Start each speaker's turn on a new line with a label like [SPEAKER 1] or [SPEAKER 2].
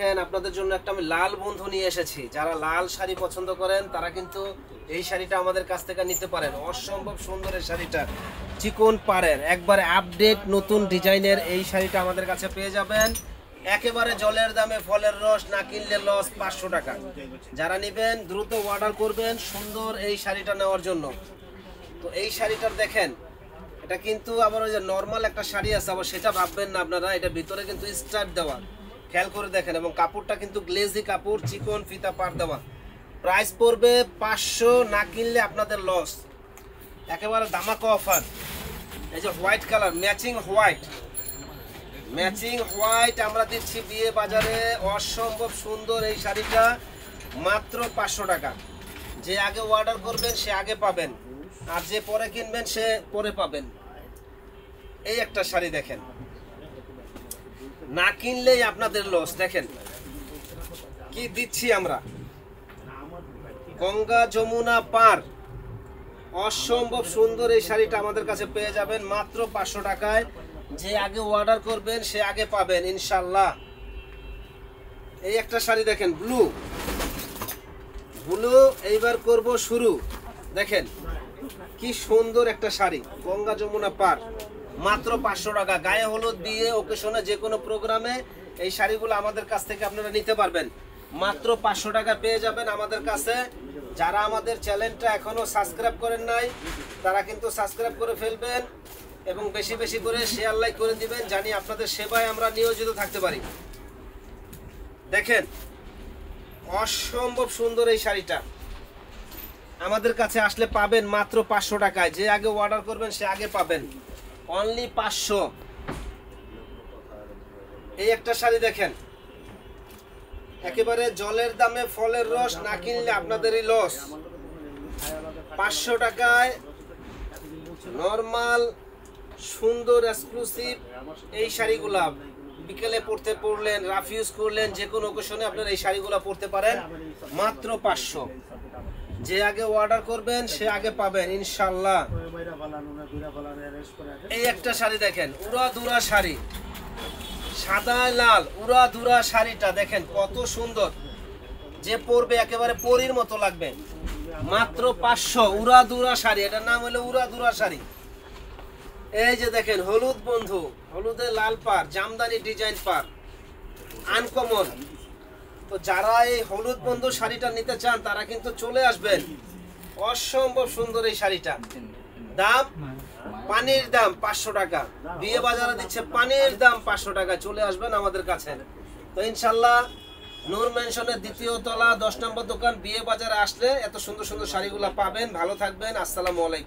[SPEAKER 1] দেখেন আপনাদের জন্য একটা আমি লাল বন্ধু নিয়ে এসেছি। যারা লাল শাড়ি পছন্দ করেন তারা কিন্তু এই শাড়িটা আমাদের কাছ থেকে নিতে পারেন। অসম্ভব সুন্দর এই শাড়িটা, চিকন পাড়ের একবারে আপডেট নতুন ডিজাইনের এই শাড়িটা আমাদের কাছে পেয়ে যাবেন একেবারে জলের দামে, ফলের রস, না কিনলে লস, 500 টাকা। যারা নেবেন দ্রুত অর্ডার করবেন সুন্দর এই শাড়িটা নেওয়ার জন্য। তো এই শাড়িটার দেখেন, এটা কিন্তু আবার ওই যে নর্মাল একটা শাড়ি আছে আবার সেটা ভাববেন না আপনারা, এটা ভিতরে কিন্তু স্টার দেওয়া, খেয়াল করে দেখেন। এবং কাপড়টা কিন্তু গ্লেজি কাপড়, চিকন ফিতা পাড় দেওয়া। প্রাইস পড়বে 500, না কিনলে আপনাদের লস। একেবারে ধামাকা অফার। এই যে হোয়াইট কালার, ম্যাচিং হোয়াইট আমরা দিচ্ছি বিয়ে বাজারে। অসম্ভব সুন্দর এই শাড়িটা মাত্র 500 টাকা। যে আগে অর্ডার করবেন সে আগে পাবেন, আর যে পরে কিনবেন সে পরে পাবেন। এই একটা শাড়ি দেখেন, না কিনলেই আপনাদের লস। দেখেন কি দিচ্ছি আমরা, গঙ্গা যমুনা পার। অসম্ভব সুন্দর এই শাড়িটা আমাদের কাছে পেয়ে যাবেন মাত্র 500 টাকায়। যে আগে অর্ডার করবেন সে আগে পাবেন ইনশাল্লাহ। এই একটা শাড়ি দেখেন, ব্লু। এইবার করব শুরু। দেখেন কি সুন্দর একটা শাড়ি, গঙ্গা যমুনা পার, মাত্র 500 টাকা। গায়ে হলুদ, বিয়ে, ওকেশনে, যে কোনো প্রোগ্রামে এই শাড়িগুলো আমাদের কাছ থেকে আপনারা নিতে পারবেন। মাত্র 500 টাকা পেয়ে যাবেন আমাদের কাছে। যারা আমাদের চ্যানেলটা এখনো সাবস্ক্রাইব করেন নাই তারা কিন্তু সাবস্ক্রাইব করে ফেলবেন এবং বেশি বেশি করে শেয়ার লাইক করে দিবেন, জানি আপনাদের সেবায় আমরা নিয়োজিত থাকতে পারি। দেখেন অসম্ভব সুন্দর এই শাড়িটা আমাদের কাছে আসলে পাবেন মাত্র 500 টাকায়। যে আগে অর্ডার করবেন সে আগে পাবেন, অনলি 500। এই একটা শাড়ি দেখেন, একেবারে জলের দামে ফলের রস, না কিনলে আপনাদেরই লস। 500 টাকায় নরমাল সুন্দর এক্সক্লুসিভ এই শাড়িগুলা বিকেলে পড়তে পড়লেন, রাফ ইউজ করলেন, যে কোনো ওকেশনে আপনারা এই শাড়িগুলা পরতে পারেন মাত্র 500। যে আগে অর্ডার করবেন সে আগে পাবেন ইনশাল্লাহ। এই একটা শাড়ি দেখেন, উড়াধুরা শাড়ি, সাদা লাল উড়াধুরা শাড়িটা দেখেন কত সুন্দর। যে পরবে একেবারে পরীর মতো লাগবে, মাত্র 500। উড়াধুরা শাড়ি, এটার নাম হলো উড়াধুরা শাড়ি। এই যে দেখেন হলুদ বন্ধু, হলুদে লাল পার, জামদানি ডিজাইন পার, আনকমন। তো যারা এই হলুদ বন্ধু শাড়িটা নিতে চান তারা কিন্তু চলে আসবেন। অসম্ভব সুন্দর এই শাড়িটা, দাম পানির দাম 500 টাকা। বিয়ে বাজারে দিচ্ছে পানির দাম 500 টাকা। চলে আসবেন আমাদের কাছে। তো ইনশাল্লাহ নূর ম্যানশনের 2য় তলা 10 নম্বর দোকান, বিয়ে বাজারে আসলে এত সুন্দর সুন্দর শাড়িগুলো পাবেন। ভালো থাকবেন, আসসালামু আলাইকুম।